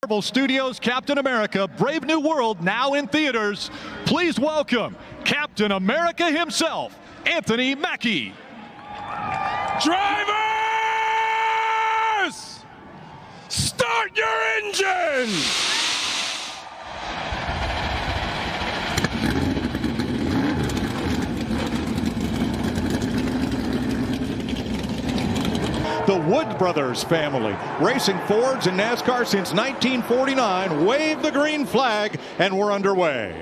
Marvel Studios Captain America Brave New World now in theaters. Please welcome Captain America himself, Anthony Mackie. Drivers! Start your engine! The Wood Brothers family, racing Fords in NASCAR since 1949, wave the green flag, and we're underway.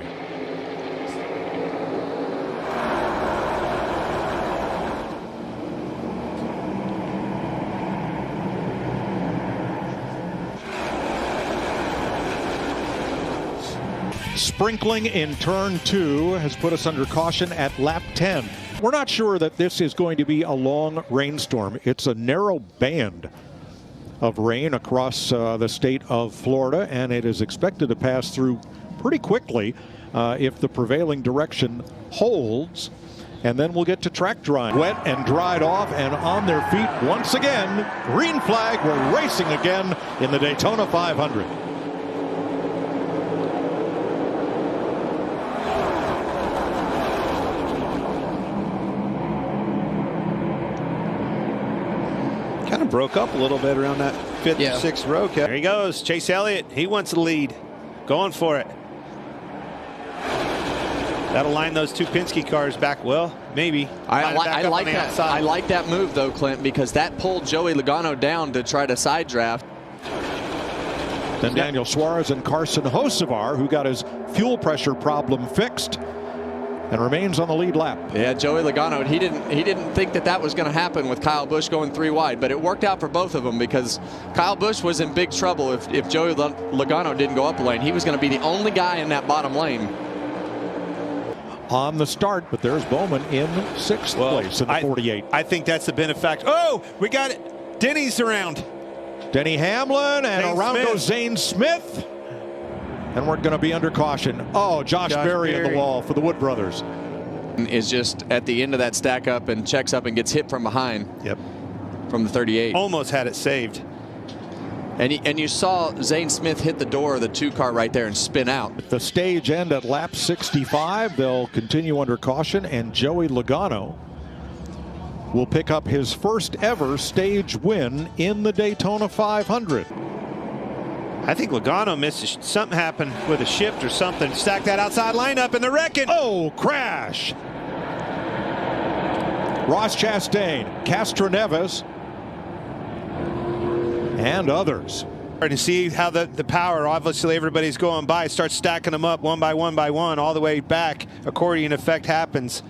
Sprinkling in turn 2 has put us under caution at lap 10. We're not sure that this is going to be a long rainstorm. It's a narrow band of rain across the state of Florida, and it is expected to pass through pretty quickly if the prevailing direction holds. And then we'll get to track drying. Wet and dried off and on their feet once again. Green flag, we're racing again in the Daytona 500. Kind of broke up a little bit around that fifth or sixth row. There he goes, Chase Elliott. He wants the lead. Going for it. That'll line those two Penske cars back. Well, maybe. I like that move though, Clint, because that pulled Joey Logano down to try to side draft. Then Daniel Suarez and Carson Hocevar, who got his fuel pressure problem fixed and remains on the lead lap. Yeah, Joey Logano, he didn't think that was going to happen with Kyle Busch going 3 wide, but it worked out for both of them because Kyle Busch was in big trouble if Joey Logano didn't go up a lane. He was going to be the only guy in that bottom lane. On the start, but there's Bowman in 6th place in the 48. I think that's the benefactor. Oh, we got it. Denny's around. Denny Hamlin, and around goes Zane Smith. And we're going to be under caution. Oh, Josh Berry in the wall for the Wood Brothers. Is just at the end of that stack up and checks up and gets hit from behind. Yep. From the 38. Almost had it saved. And you saw Zane Smith hit the door of the 2 car right there and spin out. At the stage end at lap 65, they'll continue under caution, and Joey Logano will pick up his first ever stage win in the Daytona 500. I think Logano missed something happened with a shift or something. Stack that outside lineup and the wrecking. Oh, crash. Ross Chastain, Castro Neves, and others. To see how the power, obviously everybody's going by, starts stacking them up one by one all the way back. Accordion effect happens.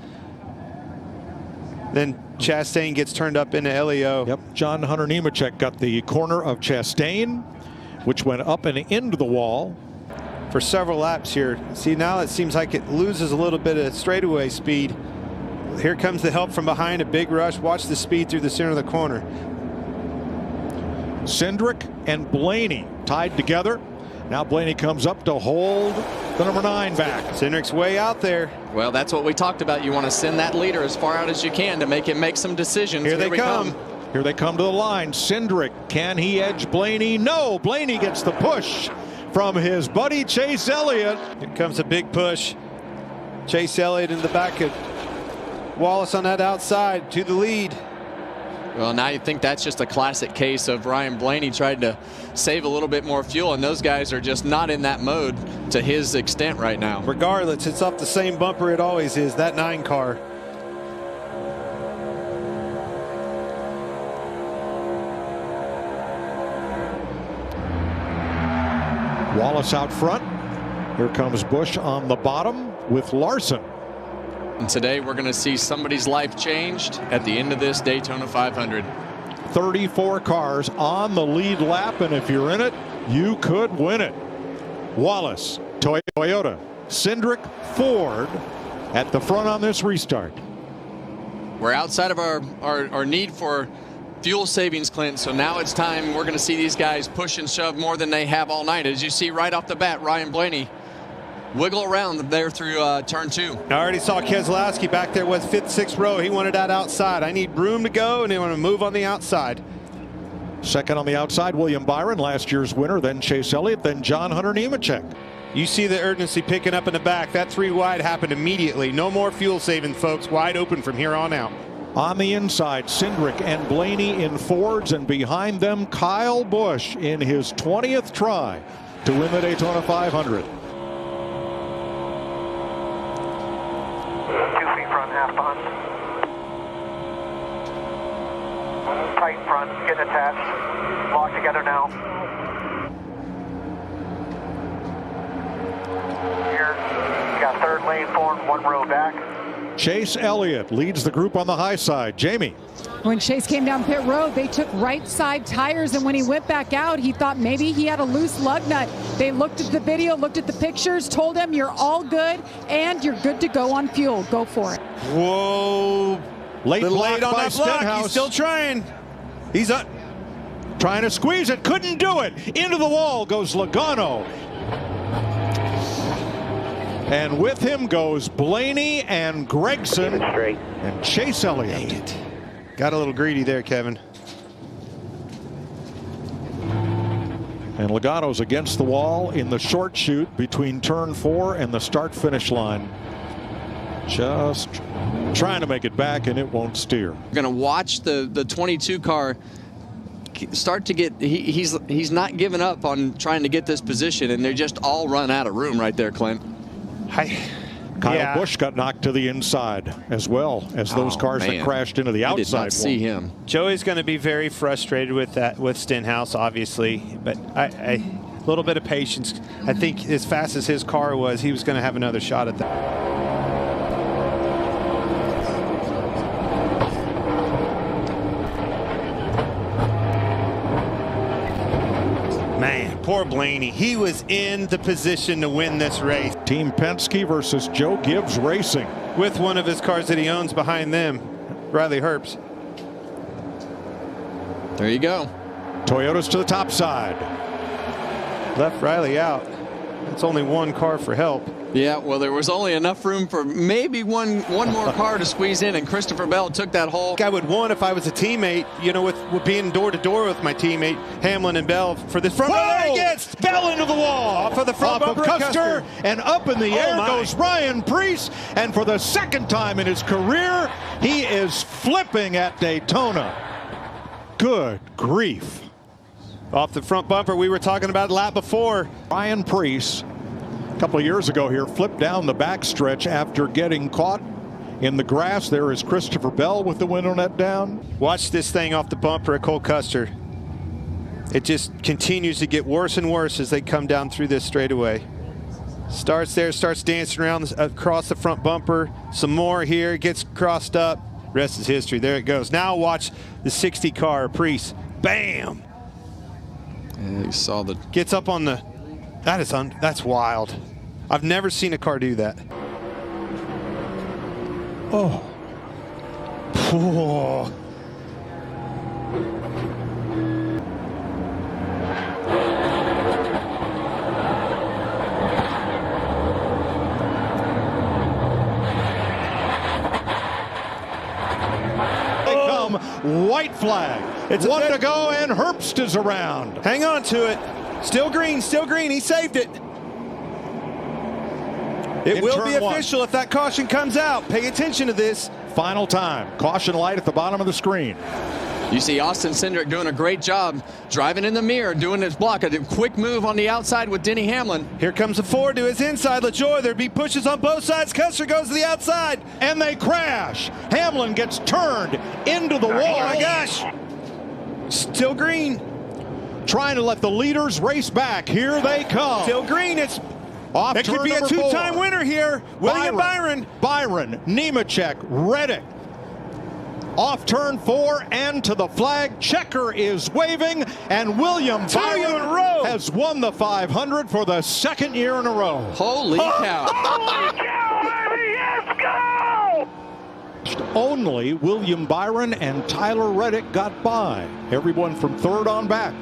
Then Chastain gets turned up into LEO. Yep, John Hunter Nemechek got the corner of Chastain, which went up and into the wall. For several laps here. See, now it seems like it loses a little bit of straightaway speed. Here comes the help from behind, a big rush. Watch the speed through the center of the corner. Cindric and Blaney tied together. Now Blaney comes up to hold the number 9 back. Cindric's way out there. Well, that's what we talked about. You want to send that leader as far out as you can to make him make some decisions. Here they come. Here they come to the line. Cindric, can he edge Blaney? No, Blaney gets the push from his buddy Chase Elliott. Here comes a big push. Chase Elliott in the back of Wallace on that outside to the lead. Well, now you think that's just a classic case of Ryan Blaney trying to save a little bit more fuel, and those guys are just not in that mode to his extent right now. Regardless, it's off the same bumper it always is, that 9 car. Wallace out front. Here comes Busch on the bottom with Larson. And today we're going to see somebody's life changed at the end of this Daytona 500. 34 cars on the lead lap, and if you're in it, you could win it. Wallace, Toyota, Cindric, Ford at the front on this restart. We're outside of our need for fuel savings, Clint. So now it's time. We're going to see these guys push and shove more than they have all night. As you see right off the bat, Ryan Blaney wiggle around there through turn 2. I already saw Keselowski back there with 5th, 6th row. He wanted that outside. I need room to go, and they want to move on the outside. Second on the outside, William Byron, last year's winner, then Chase Elliott, then John Hunter Nemechek. You see the urgency picking up in the back. That 3 wide happened immediately. No more fuel saving, folks. Wide open from here on out. On the inside, Cindric and Blaney in Fords, and behind them, Kyle Busch in his 20th try to win the Daytona 500. 2 feet front, half on. Tight front, getting attached. Locked together now. Here, got 3rd lane forward, 1 row back. Chase Elliott leads the group on the high side. Jamie. When Chase came down pit road, they took right side tires, and when he went back out, he thought maybe he had a loose lug nut. They looked at the video, looked at the pictures, told him you're all good and you're good to go on fuel. Go for it. Whoa. Late on by that block. Stenhouse. He's still trying. He's up. Trying to squeeze it. Couldn't do it. Into the wall goes Logano. And with him goes Blaney and Gregson and Chase Elliott. Got a little greedy there, Kevin. And Logano's against the wall in the short chute between turn 4 and the start-finish line. Just trying to make it back, and it won't steer. We're going to watch the 22 car start to get, he's not giving up on trying to get this position, and they just all run out of room right there, Clint. Kyle Busch got knocked to the inside as well as those cars that crashed into the outside. I did not see him. Joey's going to be very frustrated with that, with Stenhouse, obviously, but a little bit of patience. I think as fast as his car was, he was going to have another shot at that. Man, poor Blaney. He was in the position to win this race. Team Penske versus Joe Gibbs Racing. With one of his cars that he owns behind them, Riley Herbst. There you go. Toyota's to the top side. Left Riley out. It's only 1 car for help. Yeah, well, there was only enough room for maybe one more car to squeeze in, and Christopher Bell took that hole. I would want if I was a teammate, you know, with being door to door with my teammate Hamlin and Bell for this front. Whoa! Gets Bell into the wall. Off of the front Off bumper of Custer, and up in the air goes Ryan Preece, and for the 2nd time in his career, he is flipping at Daytona. Good grief. Off the front bumper, we were talking about a lap before. Ryan Preece, a couple of years ago here, flipped down the backstretch after getting caught in the grass. There is Christopher Bell with the window net down. Watch this thing off the bumper at Cole Custer. It just continues to get worse and worse as they come down through this straightaway. Starts there, starts dancing around across the front bumper. Some more here, gets crossed up. Rest is history. There it goes. Now watch the 60 car, Preece. Bam! Yeah, you saw the... Gets up on the... That's wild. I've never seen a car do that. Oh. Whoa. White flag. It's 1 to go, and Herbst is around. Hang on to it. Still green, still green. He saved it. It will be official if that caution comes out. Pay attention to this. Final time. Caution light at the bottom of the screen. You see Austin Cindric doing a great job driving in the mirror, doing his block. A quick move on the outside with Denny Hamlin. Here comes the Ford to his inside. LaJoie, there be pushes on both sides. Custer goes to the outside. And they crash. Hamlin gets turned into the wall. Oh my gosh. Still green. Trying to let the leaders race back. Here they come. Still green. It's off. That could be a 2-time winner here. William Byron. Byron, Nemechek, Reddick. Off turn 4 and to the flag. Checker is waving, and William Byron has won the 500 for the 2nd year in a row. Holy cow. Holy cow, baby, let's go! Only William Byron and Tyler Reddick got by. Everyone from 3rd on back.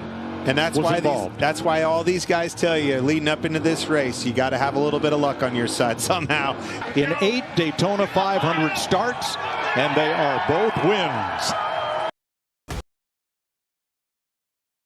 And that's why all these guys tell you leading up into this race, you got to have a little bit of luck on your side somehow. In 8 Daytona 500 starts, and they are both wins.